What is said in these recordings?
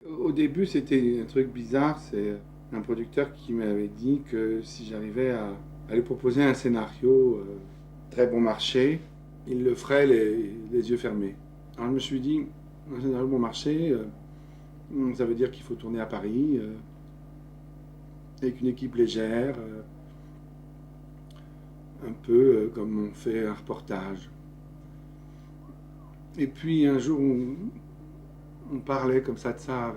Au début, c'était un truc bizarre. C'est un producteur qui m'avait dit que si j'arrivais à lui proposer un scénario très bon marché, il le ferait les yeux fermés. Alors je me suis dit, un scénario bon marché, ça veut dire qu'il faut tourner à Paris, avec une équipe légère, un peu comme on fait un reportage. Et puis un jour, on parlait comme ça de ça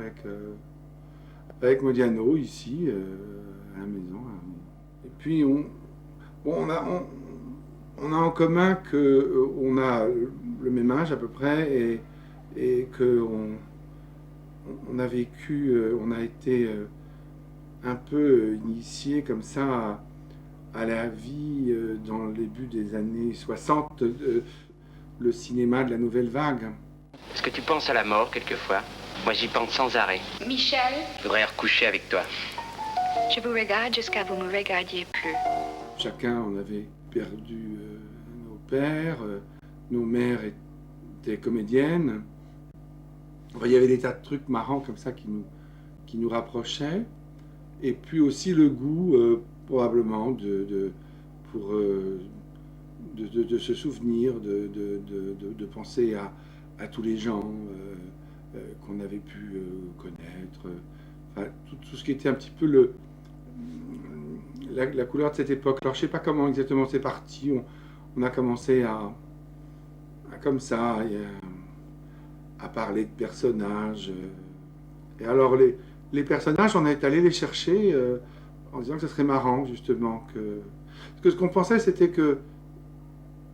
avec Modiano ici, à la maison. Et puis on a en commun qu'on a le même âge à peu près et qu'on a vécu, on a été un peu initié comme ça à la vie dans le début des années 60, le cinéma de la nouvelle vague. Est-ce que tu penses à la mort quelquefois? Moi j'y pense sans arrêt. Michel, Je voudrais recoucher avec toi. je vous regarde jusqu'à vous me regardiez plus. Chacun, on avait perdu nos pères, nos mères étaient comédiennes. Enfin, il y avait des tas de trucs marrants comme ça qui nous rapprochaient. Et puis aussi le goût, probablement, pour, de se souvenir, de penser à tous les gens qu'on avait pu connaître. Enfin, tout ce qui était un petit peu la couleur de cette époque. Alors je ne sais pas comment exactement c'est parti. On a commencé comme ça, à parler de personnages. Et alors les personnages, on est allé les chercher en disant que ce serait marrant justement. Parce que ce qu'on pensait, c'était qu'il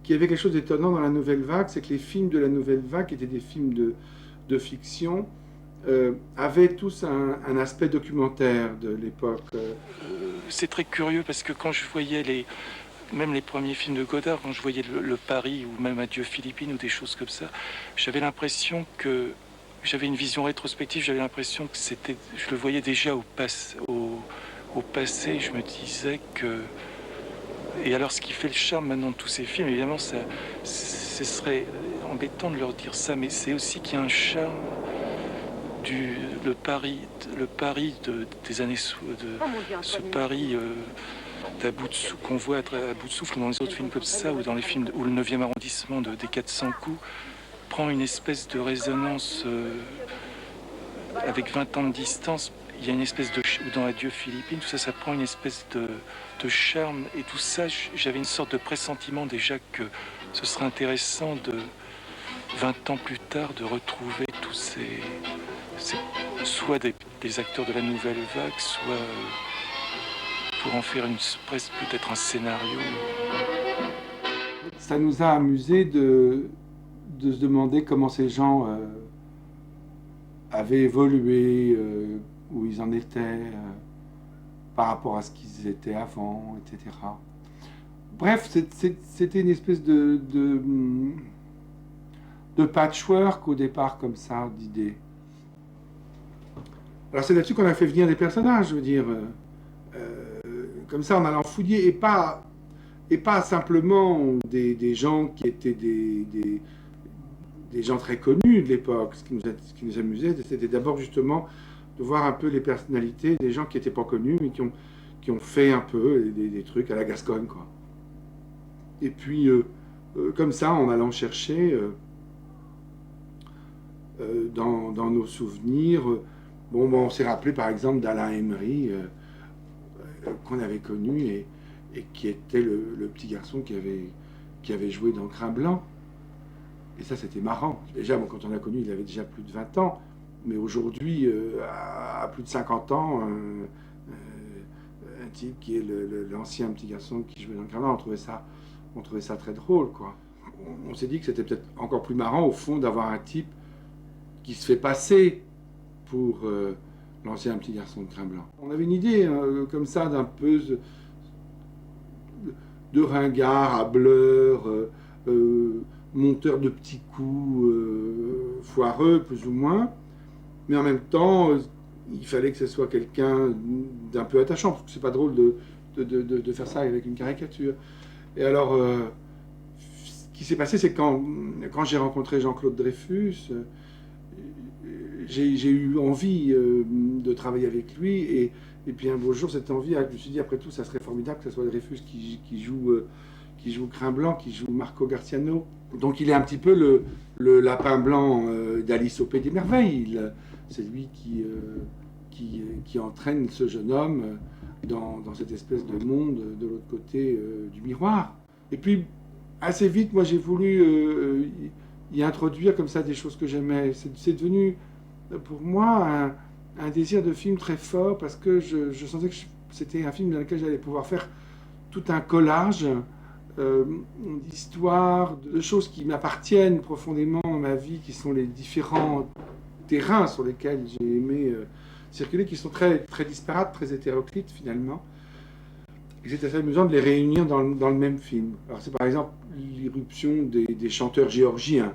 y avait quelque chose d'étonnant dans la nouvelle vague, c'est que les films de la nouvelle vague, qui étaient des films de fiction, avaient tous un aspect documentaire de l'époque. C'est très curieux parce que quand je voyais même les premiers films de Godard, quand je voyais le Paris ou même Adieu Philippines ou des choses comme ça, j'avais l'impression que j'avais une vision rétrospective, j'avais l'impression que je le voyais déjà au passé, je me disais que... Et alors ce qui fait le charme maintenant de tous ces films, évidemment, ce serait embêtant de leur dire ça, mais c'est aussi qu'il y a un charme le Paris des années... ce Paris qu'on voit à bout de souffle dans les autres films comme ça, ou dans les films où le 9e arrondissement des 400 coups prend une espèce de résonance avec 20 ans de distance. Il y a une espèce ou dans Adieu Philippines, tout ça, ça prend une espèce de charme. Et tout ça, j'avais une sorte de pressentiment déjà que ce serait intéressant 20 ans plus tard, de retrouver tous soit des acteurs de la nouvelle vague, soit pour en faire presque peut-être un scénario. Ça nous a amusé de se demander comment ces gens avaient évolué, où ils en étaient par rapport à ce qu'ils étaient avant, etc. Bref, c'était une espèce de patchwork au départ, comme ça, d'idées. Alors c'est là-dessus qu'on a fait venir des personnages, je veux dire, comme ça en allant fouiller, et pas simplement des gens qui étaient des gens très connus de l'époque. Ce qui nous amusait, c'était d'abord justement de voir un peu les personnalités des gens qui n'étaient pas connus, mais qui ont fait un peu des trucs à la Gascogne, quoi. Et puis, comme ça, en allant chercher dans nos souvenirs, on s'est rappelé par exemple d'Alain Emery, qu'on avait connu et qui était le petit garçon qui avait joué dans Crin Blanc. Et ça, c'était marrant. Déjà, quand on l'a connu, il avait déjà plus de 20 ans. Mais aujourd'hui, à plus de 50 ans, un type qui est l'ancien petit garçon qui jouait dans Crin Blanc, on trouvait ça très drôle, quoi. On s'est dit que c'était peut-être encore plus marrant, au fond, d'avoir un type qui se fait passer pour l'ancien petit garçon de Crin Blanc. On avait une idée comme ça d'un peu de ringard à bleur, monteur de petits coups foireux, plus ou moins. Mais en même temps, il fallait que ce soit quelqu'un d'un peu attachant, parce que c'est pas drôle de faire ça avec une caricature. Et alors, ce qui s'est passé, c'est quand j'ai rencontré Jean-Claude Dreyfus, j'ai eu envie de travailler avec lui. Et puis un beau jour, cette envie, je me suis dit, après tout, ça serait formidable que ce soit Dreyfus qui joue Crin Blanc, qui joue Marco Garciano. Donc il est un petit peu le lapin blanc d'Alice au Pays des Merveilles. C'est lui qui entraîne ce jeune homme dans cette espèce de monde de l'autre côté du miroir. Et puis, assez vite, moi, j'ai voulu y introduire comme ça des choses que j'aimais. C'est devenu, pour moi, un désir de film très fort parce que je sentais que c'était un film dans lequel j'allais pouvoir faire tout un collage d'histoires, de choses qui m'appartiennent profondément dans ma vie, qui sont les différents terrains sur lesquels j'ai aimé circuler, qui sont très, très disparates, très hétéroclites finalement. Et c'est assez amusant de les réunir dans le même film. Alors c'est par exemple l'irruption des chanteurs géorgiens.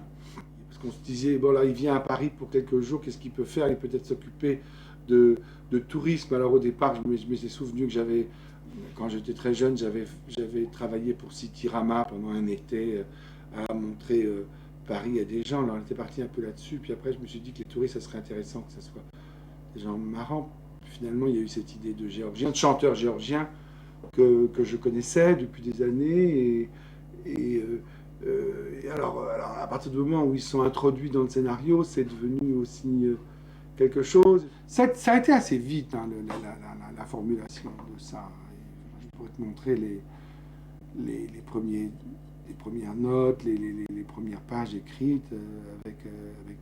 Parce qu'on se disait, bon là il vient à Paris pour quelques jours, qu'est-ce qu'il peut faire? Il peut peut-être s'occuper de tourisme. Alors au départ, je me suis souvenu que quand j'étais très jeune, j'avais travaillé pour Citirama pendant un été à montrer Paris à des gens. Alors on était parti un peu là-dessus. Puis après, je me suis dit que les touristes, ça serait intéressant que ça soit des gens marrants. Finalement, il y a eu cette idée de géorgien, de chanteur géorgien que je connaissais depuis des années. Et alors, à partir du moment où ils sont introduits dans le scénario, c'est devenu aussi quelque chose. Ça a été assez vite, hein, la formulation de ça. Je pourrais te montrer les premières notes, les premières pages écrites avec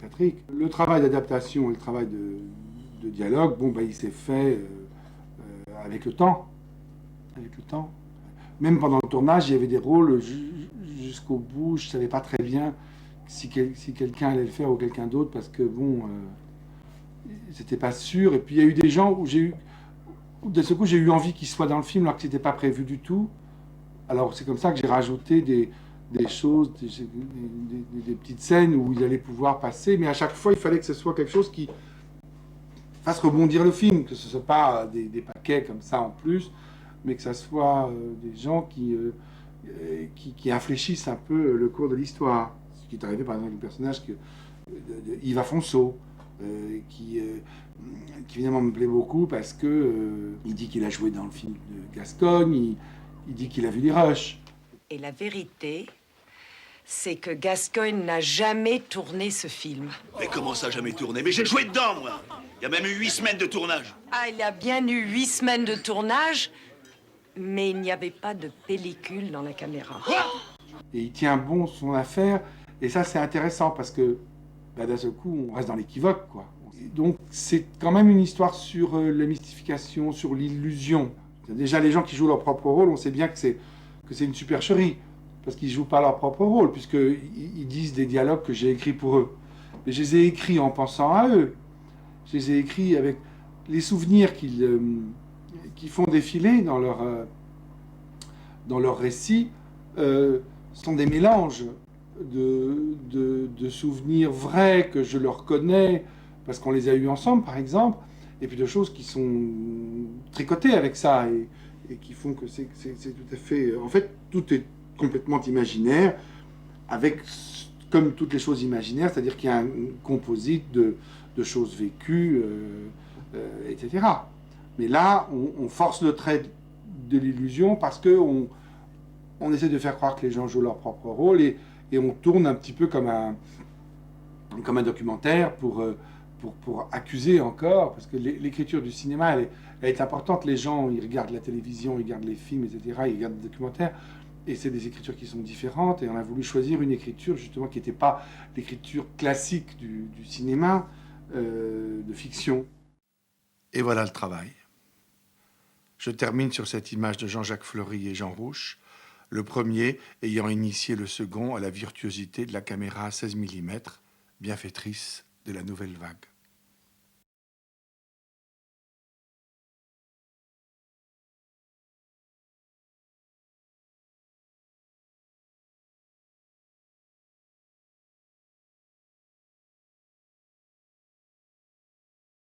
Patrick. Le travail d'adaptation et le travail de dialogue, bon, il s'est fait avec le temps. Avec le temps. Même pendant le tournage, il y avait des rôles jusqu'au bout. Je ne savais pas très bien si quelqu'un allait le faire ou quelqu'un d'autre parce que, bon, c'était pas sûr. Et puis, il y a eu des gens où de ce coup, j'ai eu envie qu'ils soient dans le film alors que c'était pas prévu du tout. Alors, c'est comme ça que j'ai rajouté des choses, des petites scènes où ils allaient pouvoir passer. Mais à chaque fois, il fallait que ce soit quelque chose qui fasse rebondir le film, que ce ne soit pas des paquets comme ça en plus, mais que ça soit des gens qui infléchissent un peu le cours de l'histoire. Ce qui est arrivé par exemple avec le personnage de Yves Afonso, qui évidemment me plaît beaucoup parce que il dit qu'il a joué dans le film de Gascogne, il dit qu'il a vu les rushs. Et la vérité, c'est que Gascogne n'a jamais tourné ce film. Mais comment ça, jamais tourné? Mais j'ai joué dedans, moi. Il y a même eu 8 semaines de tournage. Ah, il y a bien eu 8 semaines de tournage, mais il n'y avait pas de pellicule dans la caméra. Et il tient bon son affaire, et ça c'est intéressant parce que d'un seul coup on reste dans l'équivoque, quoi. Et donc c'est quand même une histoire sur la mystification, sur l'illusion. Déjà les gens qui jouent leur propre rôle, on sait bien que c'est une supercherie, parce qu'ils jouent pas leur propre rôle, puisqu'ils disent des dialogues que j'ai écrits pour eux. Mais je les ai écrits en pensant à eux. Je les ai écrits avec les souvenirs qu'ils font défiler dans leur récit, sont des mélanges de souvenirs vrais que je leur connais, parce qu'on les a eus ensemble, par exemple, et puis de choses qui sont tricotées avec ça, et qui font que c'est tout à fait... En fait, tout est complètement imaginaire, avec, comme toutes les choses imaginaires, c'est-à-dire qu'il y a un composite de choses vécues, etc. Mais là, on force le trait de l'illusion parce qu'on essaie de faire croire que les gens jouent leur propre rôle, et on tourne un petit peu comme un documentaire pour accuser encore, parce que l'écriture du cinéma, elle est importante. Les gens, ils regardent la télévision, ils regardent les films, etc., ils regardent des documentaires, et c'est des écritures qui sont différentes, et on a voulu choisir une écriture, justement, qui n'était pas l'écriture classique du cinéma, de fiction. Et voilà le travail. Je termine sur cette image de Jean-Jacques Fleury et Jean Rouch, le premier ayant initié le second à la virtuosité de la caméra à 16 mm, bienfaitrice de la nouvelle vague.